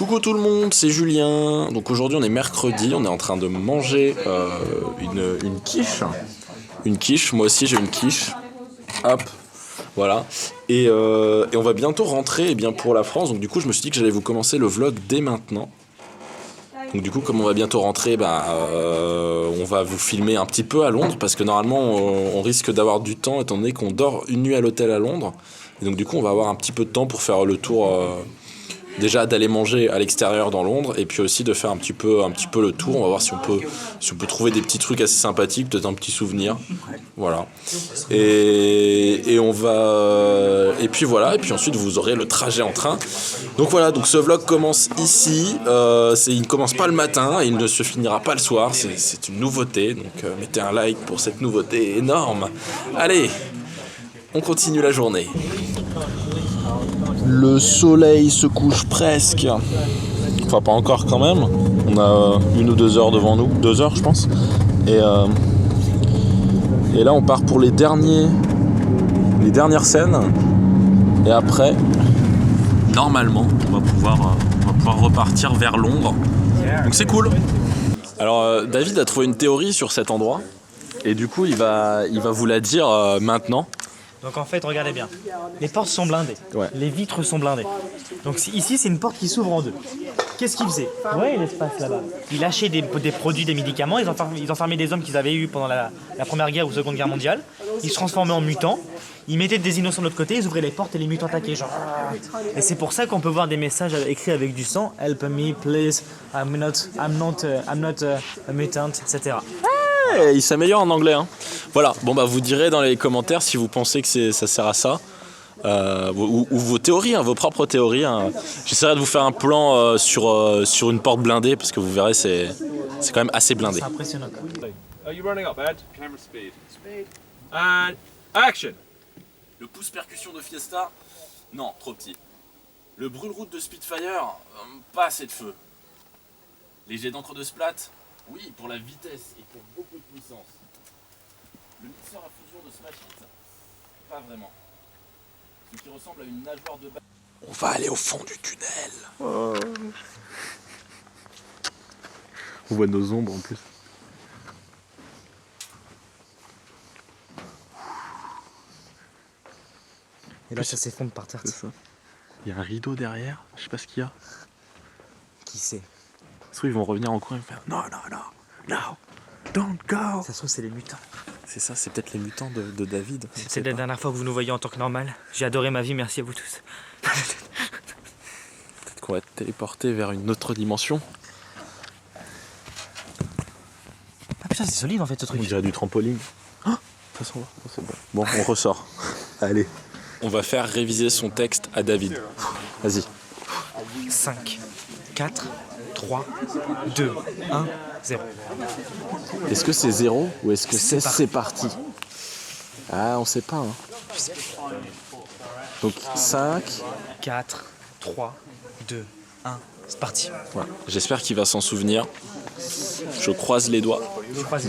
Coucou tout le monde, c'est Julien. Donc aujourd'hui on est mercredi, on est en train de manger une quiche. Une quiche, moi aussi j'ai une quiche. Hop, voilà. Et on va bientôt rentrer pour la France. Donc du coup je me suis dit que j'allais vous commencer le vlog dès maintenant. Donc du coup comme on va bientôt rentrer, on va vous filmer un petit peu à Londres. Parce que normalement on risque d'avoir du temps étant donné qu'on dort une nuit à l'hôtel à Londres. Et donc du coup on va avoir un petit peu de temps pour faire le tour... Déjà d'aller manger à l'extérieur dans Londres et puis aussi de faire un petit peu le tour. On va voir si on peut trouver des petits trucs assez sympathiques, peut-être un petit souvenir. Voilà. Et on va et puis voilà, et puis ensuite vous aurez le trajet en train. Donc voilà, donc ce vlog commence ici. Il ne commence pas le matin et il ne se finira pas le soir. C'est une nouveauté. Donc mettez un like pour cette nouveauté énorme. Allez, on continue la journée. Le soleil se couche presque. Enfin, pas encore quand même. On a 1 ou 2 heures devant nous. 2 heures, je pense. Et là, on part pour les dernières scènes. Et après, normalement, on va pouvoir repartir vers Londres. Donc c'est cool. Alors, David a trouvé une théorie sur cet endroit. Et du coup, il va vous la dire maintenant. Donc en fait, regardez bien, les portes sont blindées, les vitres sont blindées. Donc ici, c'est une porte qui s'ouvre en deux. Qu'est-ce qu'il faisait? Ouais, l'espace là-bas. Il lâchait des produits, des médicaments, ils enfermaient des hommes qu'ils avaient eus pendant la Première Guerre ou Seconde Guerre mondiale. Ils se transformaient en mutants, ils mettaient des innocents de l'autre côté, ils ouvraient les portes et les mutants attaquaient, genre. Et c'est pour ça qu'on peut voir des messages écrits avec du sang, Help me, please, I'm not a mutant, etc. Et il s'améliore en anglais, hein. Voilà, vous direz dans les commentaires si vous pensez que ça sert à ça, ou vos théories, vos propres théories. J'essaierai de vous faire un plan sur une porte blindée, parce que vous verrez, c'est quand même assez blindé. C'est impressionnant. Are you running up, Ed? Camera speed. Speed. And action. Le pouce percussion de Fiesta, non, trop petit. Le brûle-route de Spitfire, pas assez de feu. Les jets d'encre de Splat, oui, pour la vitesse et pour beaucoup de puissance. Le mixeur à fusion de Smash Hit, pas vraiment. Ce qui ressemble à une nageoire de balle. On va aller au fond du tunnel. Oh. On voit nos ombres en plus. Et là, ça s'effondre par terre. C'est ça. Il y a un rideau derrière, je sais pas ce qu'il y a. Qui sait? Ça se trouve, ils vont revenir en coin et me faire non, don't go. Ça se trouve, c'est les mutants. C'est ça, c'est peut-être les mutants de David. C'est la dernière fois que vous nous voyez en tant que normal. J'ai adoré ma vie, merci à vous tous. Peut-être qu'on va être téléporté vers une autre dimension. Ah putain, c'est solide en fait ce truc. On dirait du trampoline. Ah, ça s'en va, c'est bon. Bon, on ressort. Allez. On va faire réviser son texte à David. Vas-y. 5, 4, 3, 2, 1, 0. Est-ce que c'est 0 ou est-ce que c'est parti? Ah, on sait pas. Hein. Donc 5, 4, 3, 2, 1, c'est parti. Voilà. J'espère qu'il va s'en souvenir. Je croise les doigts.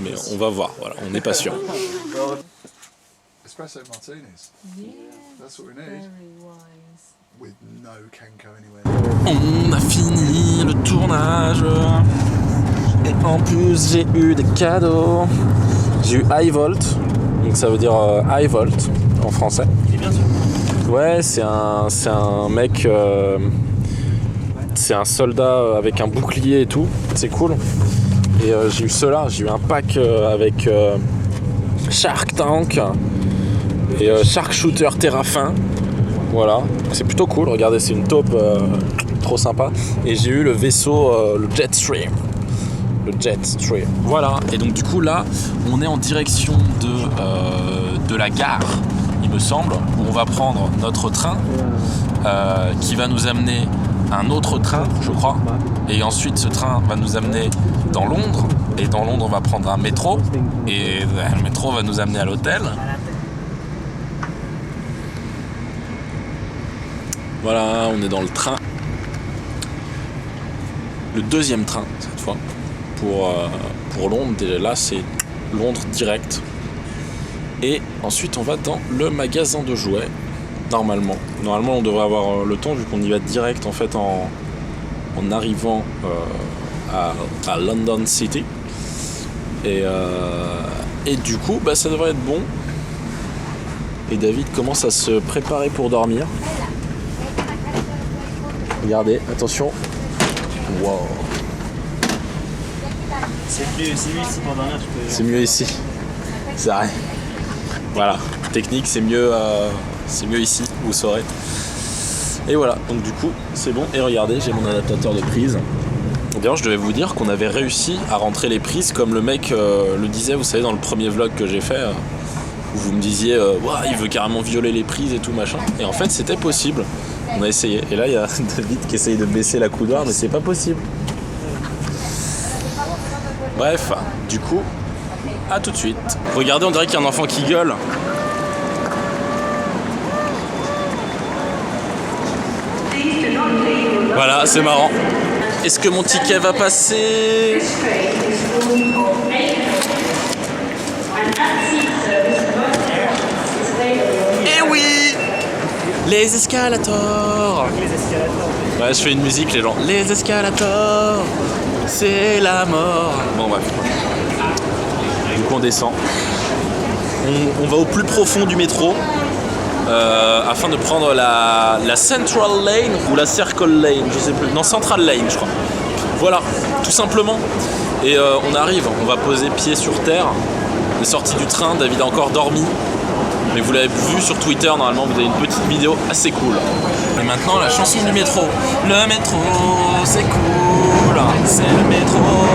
Mais on va voir, voilà, on n'est pas sûr. Espresso martinis. That's what we need. With no Kenko anywhere. On a fini le tournage. Et en plus, j'ai eu des cadeaux. J'ai eu High Volt. Donc ça veut dire High Volt en français. Il est bien sûr. Ouais, c'est un mec. C'est un soldat avec un bouclier et tout. C'est cool. Et j'ai eu cela. J'ai eu un pack avec Shark Tank et Shark Shooter Terrafin. Voilà, c'est plutôt cool, regardez, c'est une taupe trop sympa. Et j'ai eu le vaisseau, le Jetstream. Le Jetstream. Voilà, et donc du coup là, on est en direction de la gare, il me semble, où on va prendre notre train qui va nous amener à un autre train, je crois. Et ensuite, ce train va nous amener dans Londres. Et dans Londres, on va prendre un métro. Et le métro va nous amener à l'hôtel. Voilà, on est dans le train. Le deuxième train, cette fois, pour Londres. Déjà là, c'est Londres direct. Et ensuite, on va dans le magasin de jouets. Normalement, on devrait avoir le temps, vu qu'on y va direct, en fait, en arrivant à London City. Et du coup, bah, ça devrait être bon. Et David commence à se préparer pour dormir. Regardez, attention. Wow. C'est mieux ici pour dormir, tu peux... C'est mieux ici. C'est vrai. Voilà. Technique, c'est mieux ici, vous saurez. Et voilà, donc du coup, c'est bon. Et regardez, j'ai mon adaptateur de prise. D'ailleurs, je devais vous dire qu'on avait réussi à rentrer les prises comme le mec le disait, vous savez, dans le premier vlog que j'ai fait, où vous me disiez, ouah, il veut carrément violer les prises et tout machin. Et en fait, c'était possible. On a essayé. Et là, il y a David qui essaye de baisser la coudoir, mais c'est pas possible. Bref, du coup, à tout de suite. Regardez, on dirait qu'il y a un enfant qui gueule. Voilà, c'est marrant. Est-ce que mon ticket va passer? Eh oui! Les escalators! Ouais, je fais une musique, les gens. Les escalators, c'est la mort. Bon, bref. Du coup, on descend. On va au plus profond du métro. Afin de prendre la Central Lane ou la Circle Lane, je sais plus, non, Central Lane je crois. Voilà, tout simplement. Et on arrive, on va poser pied sur terre. On est sorti du train, David a encore dormi. Mais vous l'avez vu sur Twitter, normalement vous avez une petite vidéo assez cool. Et maintenant la chanson du métro. Le métro, c'est cool, c'est le métro.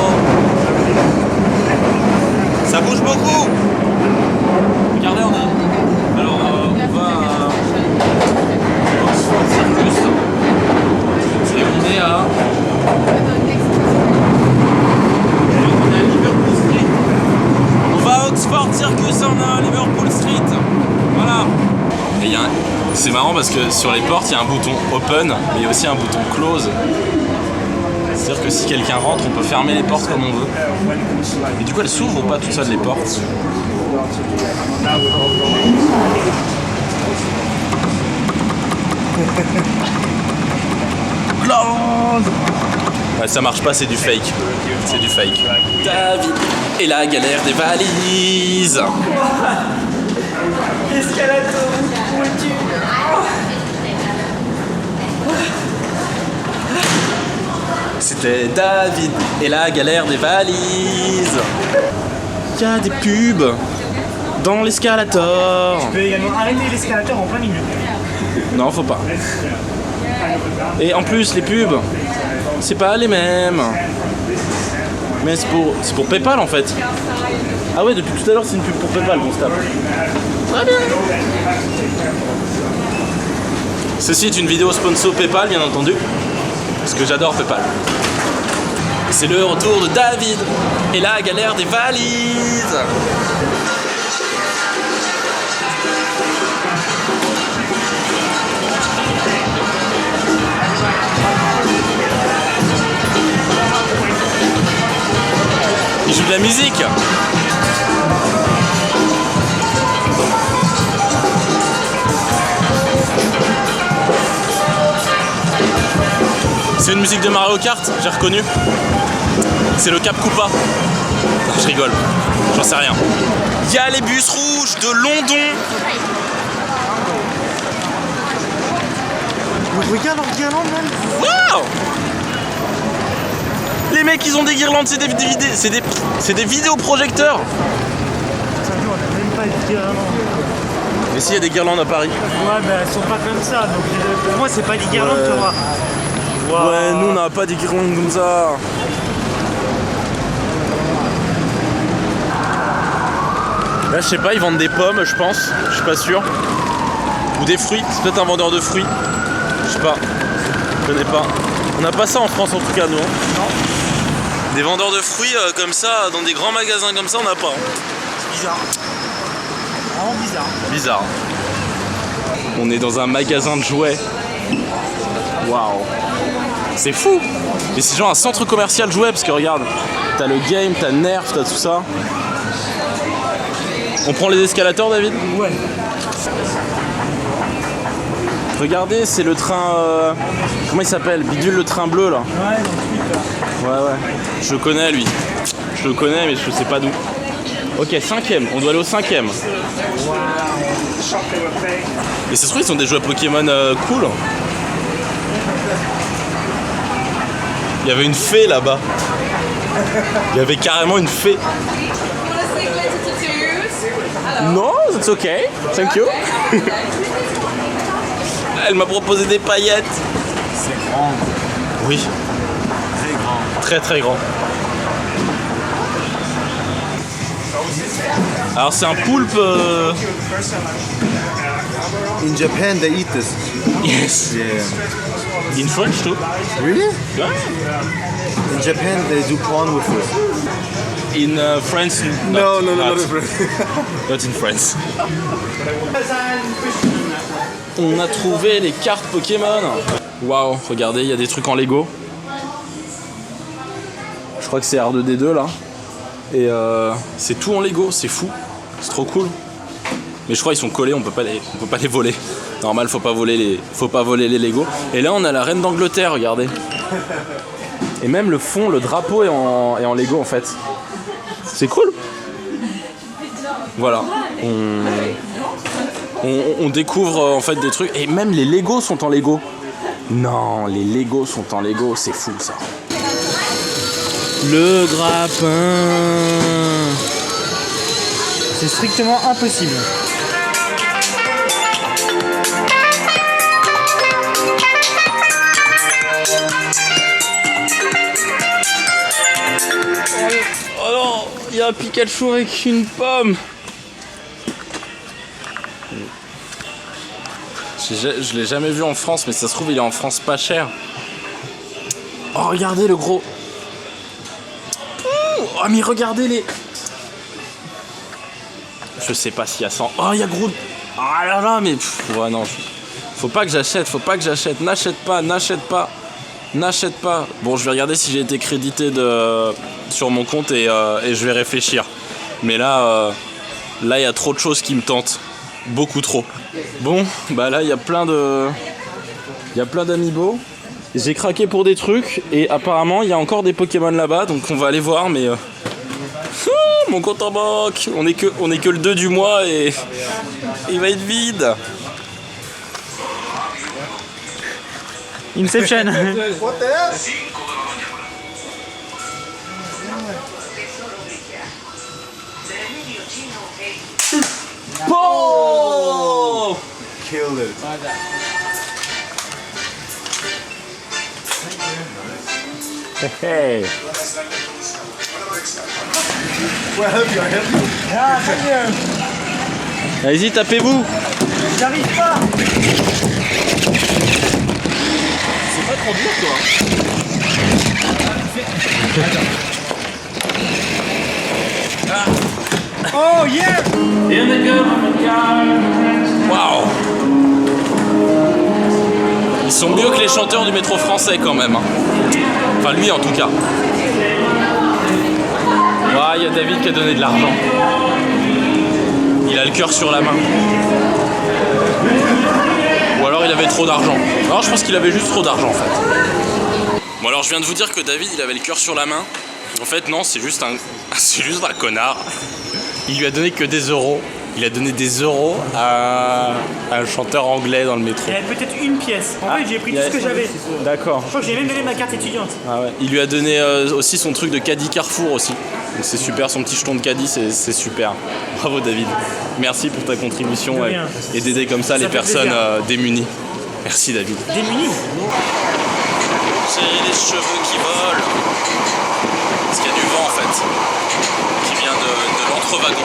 Ça bouge beaucoup. Regardez, on a... Alors, on va à Oxford Circus. Et on est à Liverpool Street. On va à Oxford Circus, on est à Liverpool Street. Voilà. Et c'est marrant parce que sur les portes, il y a un bouton open, mais il y a aussi un bouton close. C'est-à-dire que si quelqu'un rentre, on peut fermer les portes comme on veut. Et du coup, elles s'ouvrent pas toutes seules les portes. Ouais, ça marche pas, c'est du fake. C'est du fake. David et la galère des valises. Escalator, où es-tu? C'était David et la galère des valises. Il y a des pubs dans l'escalator. Tu peux également arrêter l'escalator en plein milieu. Non, faut pas. Et en plus, les pubs, c'est pas les mêmes. Mais c'est pour PayPal en fait. Ah ouais, depuis tout à l'heure, c'est une pub pour PayPal qu'on se tape. Très bien. Ceci est une vidéo sponsor PayPal, bien entendu. Parce que j'adore PayPal. C'est le retour de David et la galère des valises. Il joue de la musique. C'est une musique de Mario Kart, j'ai reconnu. C'est le Cap Koopa. Non, je rigole, j'en sais rien. Il y a les bus rouges de London. Regarde leur guirlande, man. Wow! Les mecs, ils ont des guirlandes, c'est des vidéoprojecteurs. On n'a même pas de guirlande. Mais si, il y a des guirlandes à Paris. Ouais, mais elles sont pas comme ça. Donc pour moi, c'est pas des guirlandes, tu vois. Wow. Ouais, nous on n'a pas des guirlandes comme ça. Là, je sais pas, ils vendent des pommes, je pense. Je suis pas sûr. Ou des fruits. C'est peut-être un vendeur de fruits. Je sais pas. Je connais pas. On n'a pas ça en France en tout cas, nous. Hein. Non. Des vendeurs de fruits comme ça, dans des grands magasins comme ça, on n'a pas. Hein. C'est bizarre. Vraiment bizarre. Bizarre. On est dans un magasin de jouets. Waouh. C'est fou. Et c'est genre un centre commercial jouet parce que regarde, t'as le game, t'as Nerf, t'as tout ça. On prend les escalators, David? Ouais. Regardez, c'est le train... comment Comment il s'appelle? Bidule le train bleu là. Ouais, dans le Ouais. Je le connais lui. Je le connais mais je sais pas d'où. Ok, 5ème, on doit aller au 5ème. Et ça se trouve ils ont des jeux à Pokémon cool. Il y avait une fée là-bas. Il y avait carrément une fée. Non, it's okay. Thank you. Elle m'a proposé des paillettes. C'est grand. Oui. Très grand. Très très grand. Alors c'est un poulpe. In Japan, they eat this. Yes. Yeah. In French too. Really? Yeah. In Japan, they do porn with this. In France. No, not not in France. Not in France. On a trouvé les cartes Pokémon. Waouh, regardez, il y a des trucs en Lego. Je crois que c'est R2D2 là. Et c'est tout en Lego, c'est fou. C'est trop cool. Mais je crois qu'ils sont collés, on peut pas les voler. Normal, faut pas voler les Lego. Et là, on a la reine d'Angleterre, regardez. Et même le fond, le drapeau est en Lego en fait. C'est cool. Voilà. On découvre en fait des trucs. Et même les Lego sont en Lego. Non, les Lego sont en Lego, c'est fou ça. Le grappin. C'est strictement impossible. Oh non, il y a un Pikachu avec une pomme. Je l'ai jamais vu en France, mais ça se trouve il est en France pas cher. Oh regardez le gros. Oh mais regardez les. Je sais pas s'il y a 100. Oh il y a gros. Ah là là mais ouais non. Faut pas que j'achète, N'achète pas. Bon je vais regarder si j'ai été crédité sur mon compte et je vais réfléchir. Mais là il y a trop de choses qui me tentent. Beaucoup trop. Bon, bah là il y a plein d'amiibo. J'ai craqué pour des trucs et apparemment il y a encore des Pokémon là-bas, donc on va aller voir. Mais mon compte en banque, on est que le 2 du mois et il va être vide. Inception. What the hell? Oh Killed it. hey. Well, help you. Ah, très bien. Allez-y, tapez-vous. J'arrive pas. C'est pas trop dur toi. Oh yeah. Waouh. Ils sont mieux que les chanteurs du métro français quand même. Enfin lui en tout cas. Il y a David qui a donné de l'argent. Il a le cœur sur la main. Ou alors il avait trop d'argent. Non, je pense qu'il avait juste trop d'argent en fait. Bon alors je viens de vous dire que David il avait le cœur sur la main. En fait non, c'est juste un connard. Il lui a donné que des euros. Il a donné des euros à un chanteur anglais dans le métro. Il y avait peut-être une pièce. En fait, j'ai pris tout ce que j'avais. D'accord. Je crois que j'ai même donné ma carte étudiante. Ah ouais. Il lui a donné aussi son truc de caddie Carrefour aussi. Donc c'est super, son petit jeton de caddie, c'est super. Bravo David. Merci pour ta contribution et d'aider comme ça les personnes démunies. Merci David. Démunis. C'est les cheveux qui volent. Parce qu'il y a du vent en fait. Qui vient de l'entrewagon.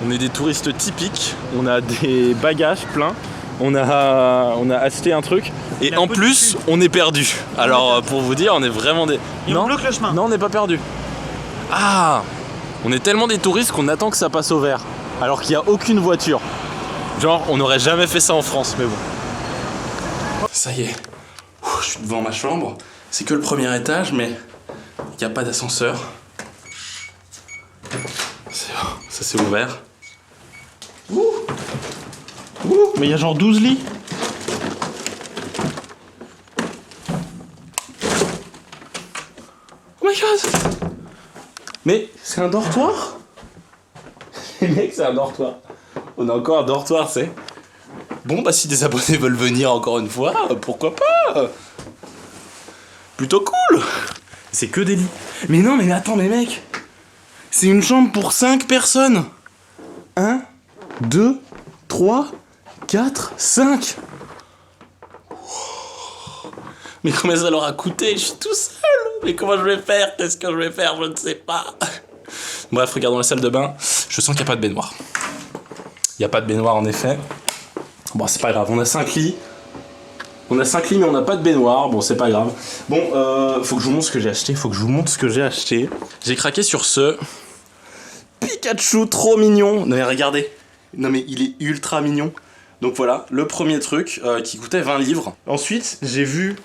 On est des touristes typiques, on a des bagages pleins, on a acheté un truc et en plus on est perdu. Alors pour vous dire, on est vraiment des... Et on bloque le chemin. Non, on n'est pas perdu. Ah, on est tellement des touristes qu'on attend que ça passe au vert, alors qu'il n'y a aucune voiture. Genre, on n'aurait jamais fait ça en France, mais bon. Ça y est, je suis devant ma chambre. C'est que le premier étage, mais il n'y a pas d'ascenseur. Ça s'est ouvert. Mais il y a genre 12 lits. my god. Mais c'est un dortoir. Les mecs, c'est un dortoir. On a encore un dortoir, c'est. Bon, bah si des abonnés veulent venir encore une fois, pourquoi pas. Plutôt cool. C'est que des lits. Mais non, mais attends, mais mec. C'est une chambre pour 5 personnes. 1, 2, 3, 4, 5. Mais combien ça leur a coûté? Je suis tout seul. Mais comment je vais faire? Qu'est-ce que je vais faire? Je ne sais pas. Bref, regardons la salle de bain. Je sens qu'il n'y a pas de baignoire. Il n'y a pas de baignoire en effet. Bon, c'est pas grave, on a 5 lits. On a 5 lits mais on n'a pas de baignoire. Bon, c'est pas grave. Bon, faut que je vous montre ce que j'ai acheté. J'ai craqué sur ce Pikachu trop mignon. Non mais regardez. Non mais il est ultra mignon. Donc voilà, le premier truc qui coûtait 20 livres. Ensuite, j'ai vu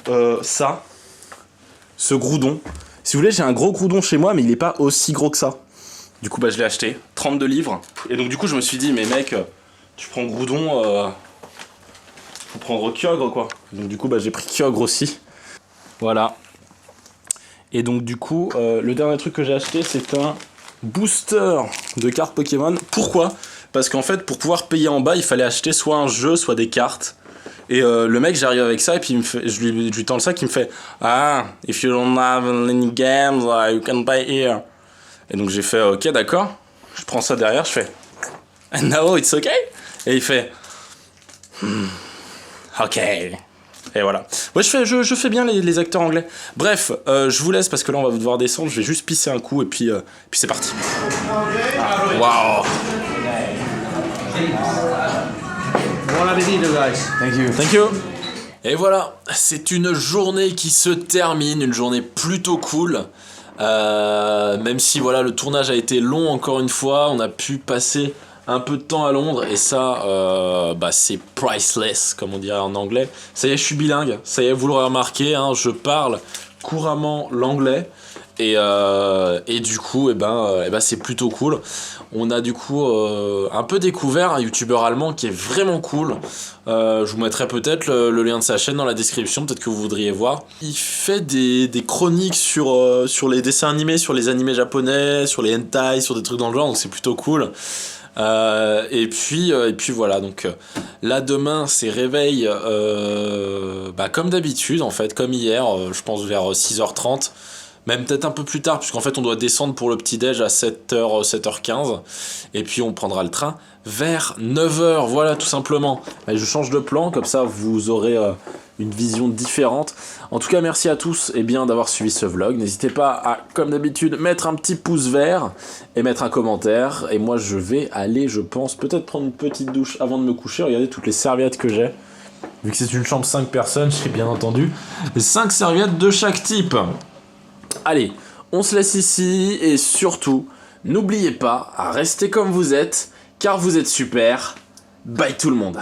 ça. Ce groudon. Si vous voulez, j'ai un gros groudon chez moi, mais il est pas aussi gros que ça. Du coup, bah, je l'ai acheté. 32 livres. Et donc, du coup, je me suis dit, mais mec, tu prends groudon, faut prendre Kyogre, quoi. Donc, du coup, bah, j'ai pris Kyogre aussi. Voilà. Et donc, du coup, le dernier truc que j'ai acheté, c'est un booster de cartes Pokémon. Pourquoi? Parce qu'en fait, pour pouvoir payer en bas, il fallait acheter soit un jeu, soit des cartes. Et le mec, j'arrive avec ça, et puis je lui tends le sac, il me fait « Ah, if you don't have any games, you can buy here. » Et donc j'ai fait « Ok, d'accord. » Je prends ça derrière, je fais « And now it's okay ?» Et il fait « Ok. » Et voilà. Ouais, je fais bien les acteurs anglais. Bref, je vous laisse, parce que là, on va devoir descendre. Je vais juste pisser un coup, et puis c'est parti. Waouh. Bon appétit, guys. Thank you. Thank you. Et voilà, c'est une journée qui se termine, une journée plutôt cool. Même si voilà, le tournage a été long encore une fois, on a pu passer un peu de temps à Londres et ça, bah, c'est priceless comme on dirait en anglais. Ça y est, je suis bilingue, ça y est, vous l'aurez remarqué, hein, je parle couramment l'anglais. Et du coup, c'est plutôt cool. On a du coup un peu découvert un youtubeur allemand qui est vraiment cool. Je vous mettrai peut-être le lien de sa chaîne dans la description, peut-être que vous voudriez voir. Il fait des chroniques sur les dessins animés, sur les animés japonais, sur les hentai, sur des trucs dans le genre, donc c'est plutôt cool. Et puis voilà, donc là demain c'est réveil comme d'habitude en fait, comme hier, je pense vers 6h30. Même peut-être un peu plus tard, puisqu'en fait on doit descendre pour le petit-déj à 7h, 7h15. Et puis on prendra le train vers 9h, voilà tout simplement. Et je change de plan, comme ça vous aurez une vision différente. En tout cas, merci à tous d'avoir suivi ce vlog. N'hésitez pas à, comme d'habitude, mettre un petit pouce vert et mettre un commentaire. Et moi je vais aller, je pense, peut-être prendre une petite douche avant de me coucher. Regardez toutes les serviettes que j'ai. Vu que c'est une chambre 5 personnes, j'ai bien entendu 5 serviettes de chaque type. Allez, on se laisse ici et surtout, n'oubliez pas à rester comme vous êtes, car vous êtes super. Bye tout le monde.